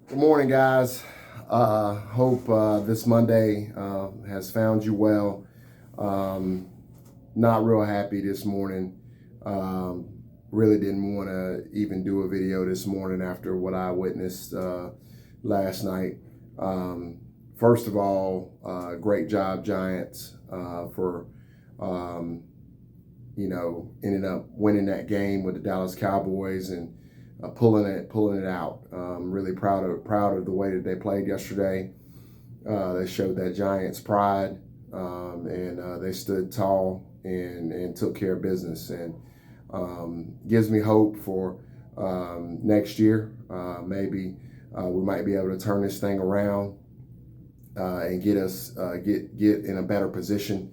Good morning, guys. Hope this Monday has found you well. Um, Not real happy this morning. Um, really didn't want to even do a video this morning after what I witnessed last night. Um, First of all, great job, Giants, for um, ending up winning that game with the Dallas Cowboys and pulling it out. Really proud of the way that they played yesterday. They showed that Giants pride, and they stood tall and took care of business, and gives me hope for next year. Maybe we might be able to turn this thing around and get us get in a better position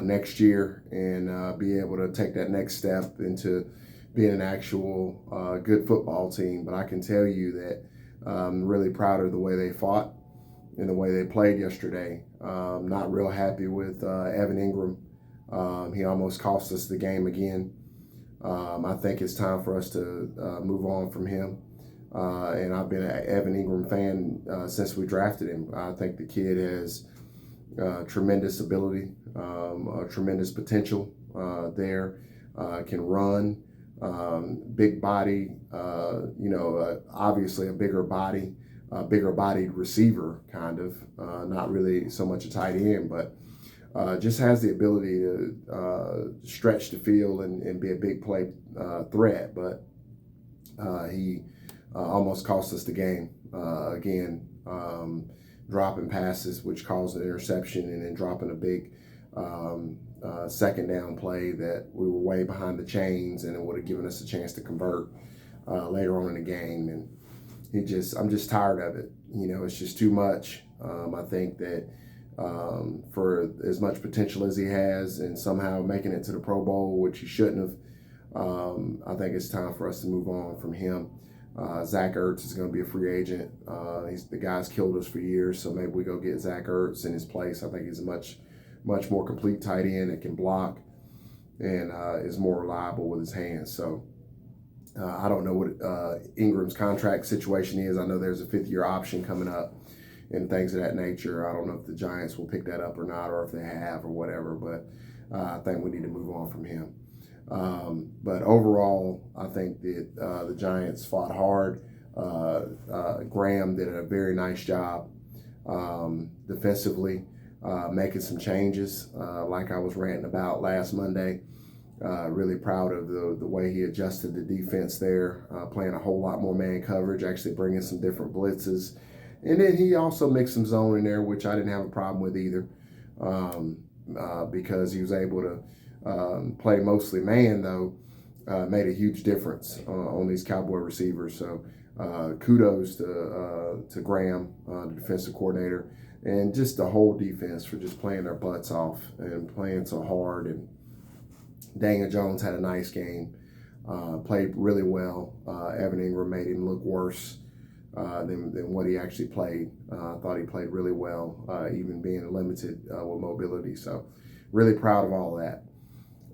next year, and be able to take that next step into being an actual good football team. But I can tell you that I'm really proud of the way they fought and the way they played yesterday. Not real happy with Evan Ingram. He almost cost us the game again. I think it's time for us to move on from him. And I've been an Evan Ingram fan since we drafted him. I think the kid has tremendous ability, tremendous potential there. Can run, big body, obviously a bigger bodied receiver, kind of. Not really so much a tight end, but just has the ability to stretch the field and be a big play threat. But he almost cost us the game again, dropping passes, which caused an interception, and then dropping a big second down play that we were way behind the chains, and it would have given us a chance to convert later on in the game. And I'm just tired of it. It's just too much. I think that for as much potential as he has, and somehow making it to the Pro Bowl, which he shouldn't have, I think it's time for us to move on from him. Zach Ertz is going to be a free agent. The guy's killed us for years, so maybe we go get Zach Ertz in his place. I think he's a much more complete tight end that can block and is more reliable with his hands. So I don't know what Ingram's contract situation is. I know there's a fifth-year option coming up and things of that nature. I don't know if the Giants will pick that up or not, or if they have or whatever, but I think we need to move on from him. But overall, I think that the Giants fought hard. Graham did a very nice job defensively, making some changes, like I was ranting about last Monday. Really proud of the way he adjusted the defense there, playing a whole lot more man coverage, actually bringing some different blitzes. And then he also mixed some zone in there, which I didn't have a problem with either, because he was able to play mostly man, though. Made a huge difference on these Cowboy receivers. So kudos to Graham, the defensive coordinator, and just the whole defense for just playing their butts off and playing so hard. And Daniel Jones had a nice game, played really well. Evan Ingram made him look worse than what he actually played. I thought he played really well, even being limited with mobility. So really proud of all that.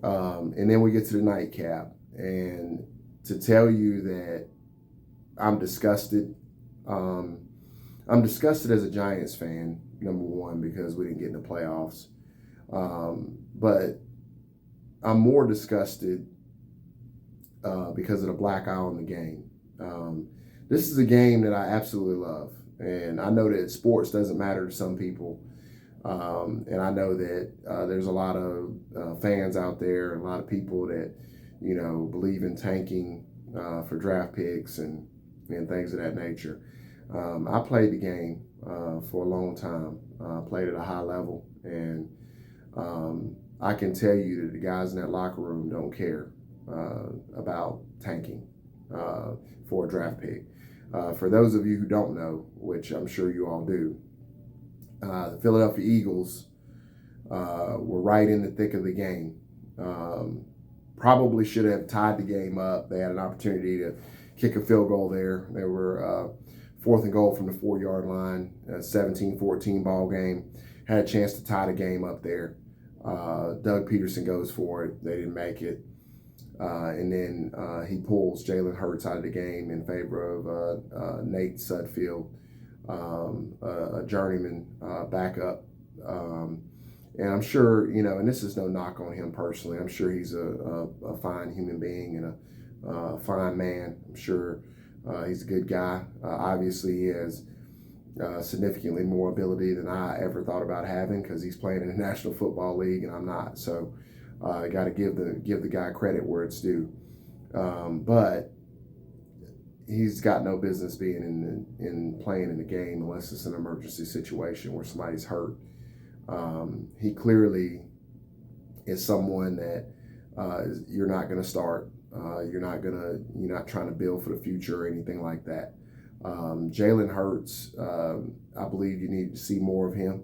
And then we get to the nightcap, and to tell you that I'm disgusted. I'm disgusted as a Giants fan, number one, because we didn't get in the playoffs. But I'm more disgusted because of the black eye on the game. This is a game that I absolutely love, and I know that sports doesn't matter to some people. And I know that there's a lot of fans out there, and a lot of people that, believe in tanking for draft picks and things of that nature. I played the game for a long time, played at a high level, and I can tell you that the guys in that locker room don't care about tanking for a draft pick. For those of you who don't know, which I'm sure you all do, the Philadelphia Eagles were right in the thick of the game. Probably should have tied the game up. They had an opportunity to kick a field goal there. They were fourth and goal from the 4-yard line, 17-14 ball game. Had a chance to tie the game up there. Doug Peterson goes for it. They didn't make it. And then he pulls Jalen Hurts out of the game in favor of Nate Sudfeld, a journeyman backup. And I'm sure, and this is no knock on him personally. I'm sure he's a fine human being and a fine man. I'm sure he's a good guy. Obviously, he has significantly more ability than I ever thought about having because he's playing in the National Football League and I'm not. So I got to give the guy credit where it's due. But he's got no business being in playing in the game unless it's an emergency situation where somebody's hurt. He clearly is someone that you're not going to start. You're not trying to build for the future or anything like that. Jalen Hurts, I believe you need to see more of him.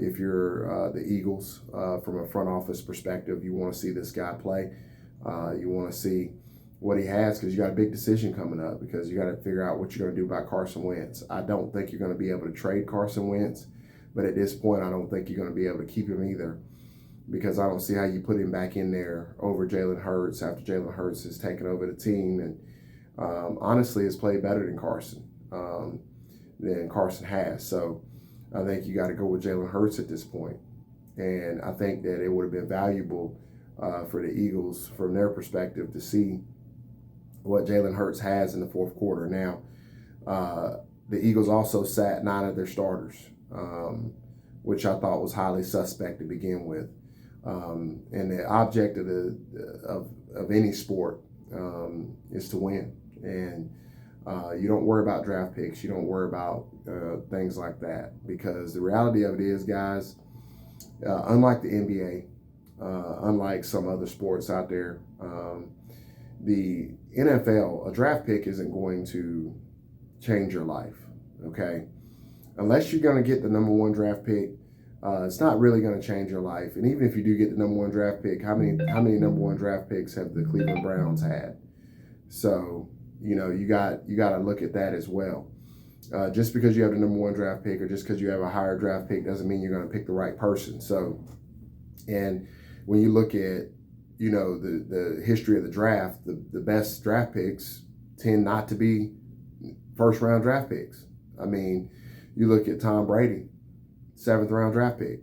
If you're the Eagles, from a front office perspective, you want to see this guy play. You want to see what he has because you got a big decision coming up because you got to figure out what you're going to do about Carson Wentz. I don't think you're going to be able to trade Carson Wentz, but at this point, I don't think you're going to be able to keep him either because I don't see how you put him back in there over Jalen Hurts after Jalen Hurts has taken over the team and honestly has played better than Carson has. So I think you got to go with Jalen Hurts at this point. And I think that it would have been valuable for the Eagles from their perspective to see what Jalen Hurts has in the fourth quarter. Now, the Eagles also sat 9 of their starters, which I thought was highly suspect to begin with. And the object of any sport is to win. And you don't worry about draft picks. You don't worry about things like that because the reality of it is, guys, unlike the NBA, unlike some other sports out there, the NFL, a draft pick isn't going to change your life, okay? Unless you're going to get the number 1 draft pick, it's not really going to change your life. And even if you do get the number 1 draft pick, how many number 1 draft picks have the Cleveland Browns had? So, you got to look at that as well. Just because you have the number 1 draft pick or just because you have a higher draft pick doesn't mean you're going to pick the right person. So, and when you look at, the history of the draft, the best draft picks tend not to be first-round draft picks. I mean, you look at Tom Brady, 7th-round draft pick,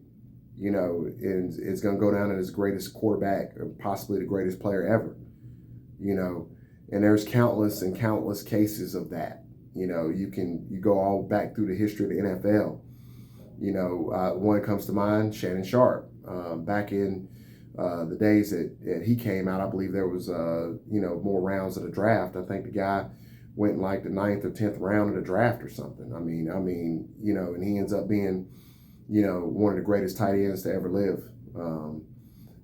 and it's going to go down as the greatest quarterback or possibly the greatest player ever, and there's countless and countless cases of that. You go all back through the history of the NFL. One that comes to mind, Shannon Sharp. Back in the days that he came out, I believe there was, more rounds of the draft. I think the guy went in like the 9th or 10th round of the draft or something. I mean, and he ends up being, one of the greatest tight ends to ever live.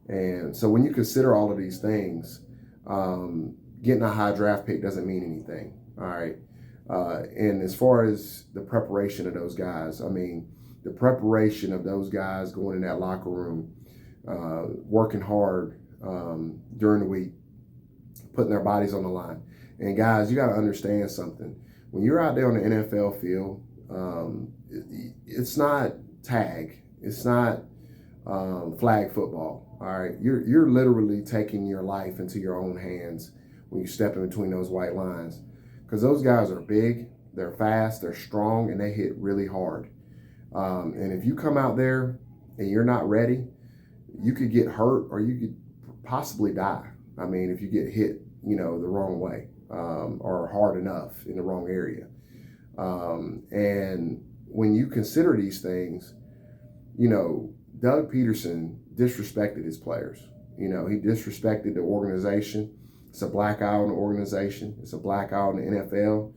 And so when you consider all of these things, getting a high draft pick doesn't mean anything. All right. And as far as the preparation of those guys, the preparation of those guys going in that locker room, working hard during the week, putting their bodies on the line. And guys, you got to understand something. When you're out there on the NFL field, it's not tag. It's not flag football. All right. You're literally taking your life into your own hands when you step in between those white lines. Because those guys are big, they're fast, they're strong, and they hit really hard. And if you come out there and you're not ready, you could get hurt or you could possibly die. If you get hit, the wrong way or hard enough in the wrong area. And when you consider these things, Doug Peterson disrespected his players. He disrespected the organization. It's a black eye on the organization. It's a black eye on the NFL.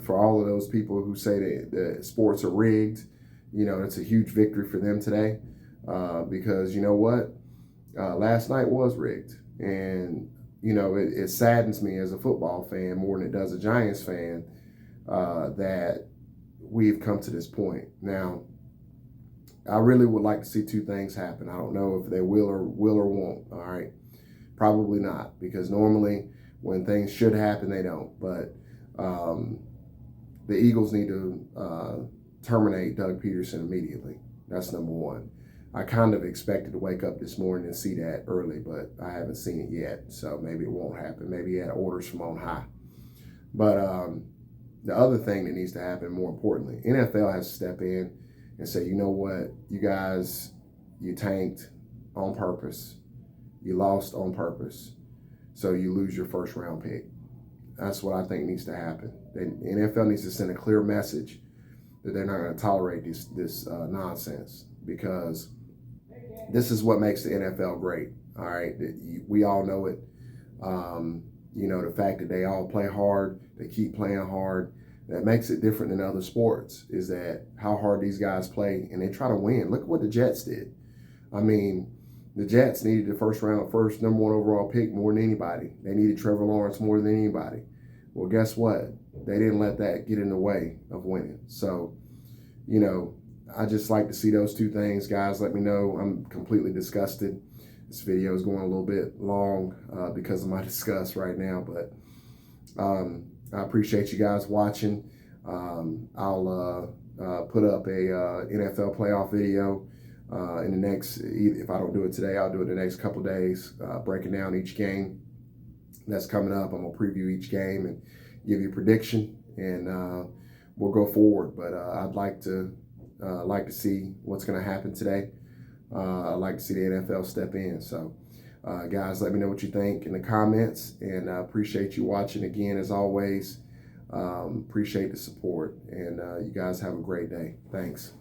For all of those people who say that the sports are rigged, it's a huge victory for them today because you know what? Last night was rigged. And, it saddens me as a football fan more than it does a Giants fan that we've come to this point. Now, I really would like to see 2 things happen. I don't know if they will or won't, all right? Probably not, because normally when things should happen, they don't. But the Eagles need to terminate Doug Peterson immediately. That's number 1. I kind of expected to wake up this morning and see that early, but I haven't seen it yet. So maybe it won't happen. Maybe he had orders from on high. But the other thing that needs to happen, more importantly, NFL has to step in and say, you know what, you guys, you tanked on purpose. You lost on purpose. So you lose your first round pick. That's what I think needs to happen. The NFL needs to send a clear message that they're not going to tolerate this nonsense, because this is what makes the NFL great. All right, we all know it. The fact that they all play hard, they keep playing hard, that makes it different than other sports, is that how hard these guys play and they try to win. Look at what the Jets did. I mean, the Jets needed the first number one overall pick more than anybody. They needed Trevor Lawrence more than anybody. Well, guess what? They didn't let that get in the way of winning. So, I just like to see those two things. Guys, let me know. I'm completely disgusted. This video is going a little bit long because of my disgust right now, but I appreciate you guys watching. I'll put up a NFL playoff video in the next, if I don't do it today, I'll do it the next couple days, breaking down each game that's coming up. I'm going to preview each game and give you a prediction, and we'll go forward. But I'd like to see what's going to happen today. I'd like to see the NFL step in. So, guys, let me know what you think in the comments, and I appreciate you watching again, as always. Appreciate the support, and you guys have a great day. Thanks.